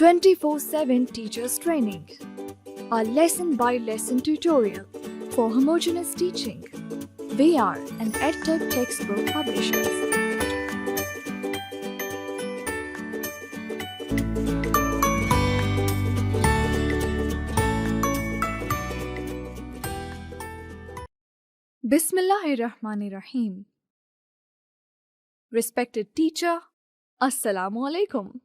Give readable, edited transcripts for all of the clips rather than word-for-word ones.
24/7 Teachers Training, a lesson-by-lesson tutorial for homogeneous teaching. We are an EdTech textbook publishers. Bismillahirrahmanirrahim. Respected teacher, Assalamu alaikum.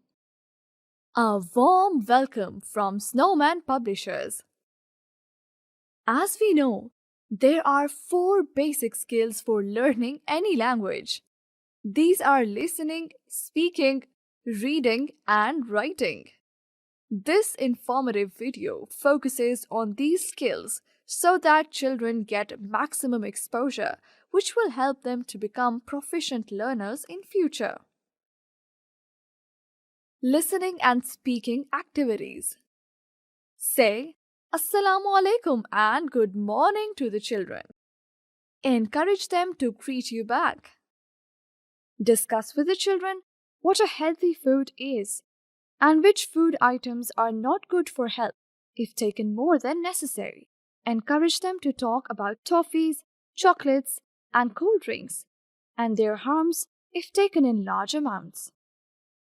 A warm welcome from Snowman publishers. As we know, there are 4 basic skills for learning any language. These are listening, speaking, reading, and writing. This informative video focuses on these skills so that children get maximum exposure, which will help them to become proficient learners in future. Listening and speaking activities. Say Assalamu alaikum and good morning to the children. Encourage them to greet you back. Discuss with the children what a healthy food is and which food items are not good for health if taken more than necessary. Encourage them to talk about toffees, chocolates, and cold drinks and their harms if taken in large amounts.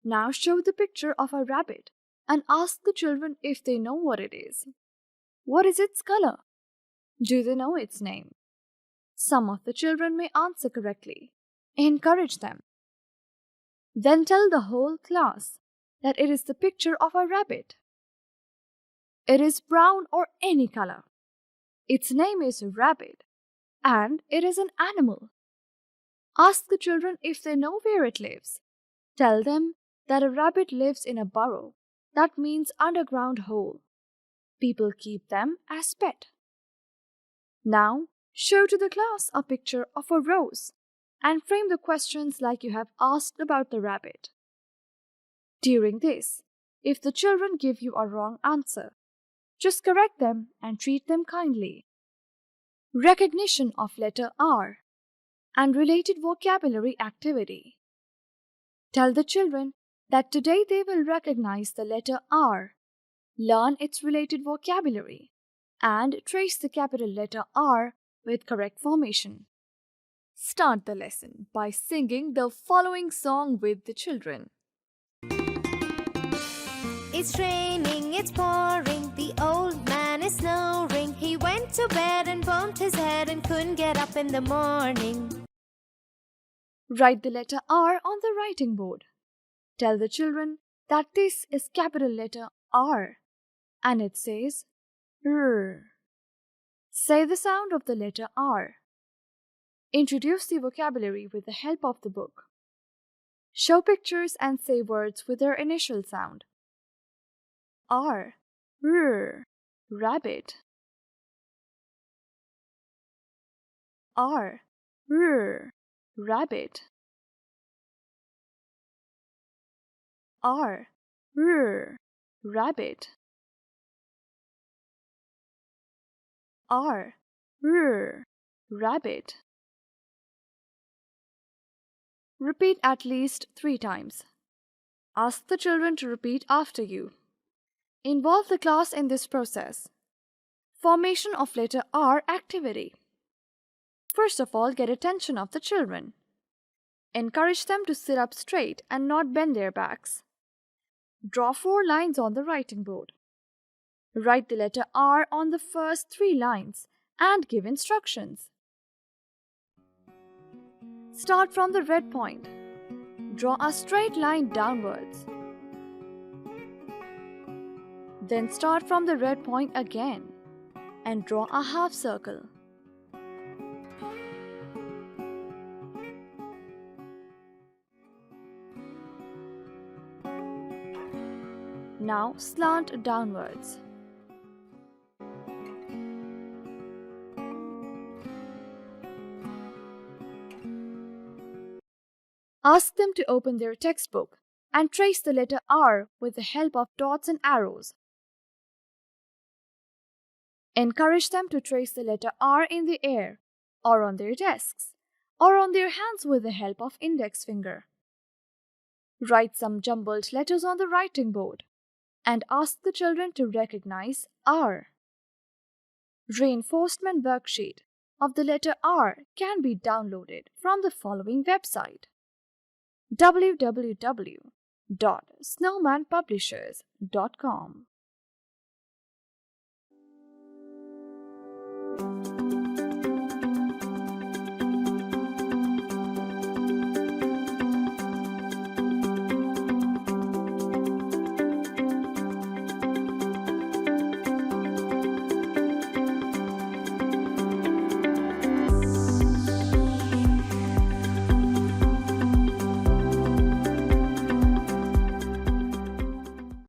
Now show the picture of a rabbit and ask the children if they know what it is. What is its color? Do they know its name? Some of the children may answer correctly. Encourage them. Then tell the whole class that it is the picture of a rabbit. It is brown or any color. Its name is rabbit and it is an animal. Ask the children if they know where it lives. Tell them that a rabbit lives in a burrow, that means underground hole. People keep them as pet. Now, show to the class a picture of a rose and frame the questions like you have asked about the rabbit. During this, if the children give you a wrong answer, just correct them and treat them kindly. Recognition of letter R and related vocabulary activity. Tell the children that today they will recognize the letter R, learn its related vocabulary, and trace the capital letter R with correct formation. Start the lesson by singing the following song with the children. It's raining, it's pouring, the old man is snoring. He went to bed and bumped his head and couldn't get up in the morning. Write the letter R on the writing board. Tell the children that this is capital letter R and it says R. Say the sound of the letter R. Introduce the vocabulary with the help of the book. Show pictures and say words with their initial sound. R, R, rabbit. R, R, rabbit. R, R, rabbit. R, R, rabbit. Repeat at least 3 times. Ask the children to repeat after you. Involve the class in this process. Formation of letter R activity. First of all, get attention of the children. Encourage them to sit up straight and not bend their backs. Draw 4 lines on the writing board. Write the letter R on the first 3 lines and give instructions. Start from the red point. Draw a straight line downwards. Then start from the red point again and draw a half circle. Now slant downwards. Ask them to open their textbook and trace the letter R with the help of dots and arrows. Encourage them to trace the letter R in the air, or on their desks, or on their hands with the help of index finger. Write some jumbled letters on the writing board. and ask the children to recognize R. Reinforcement worksheet of the letter R can be downloaded from the following website: www.snowmanpublishers.com.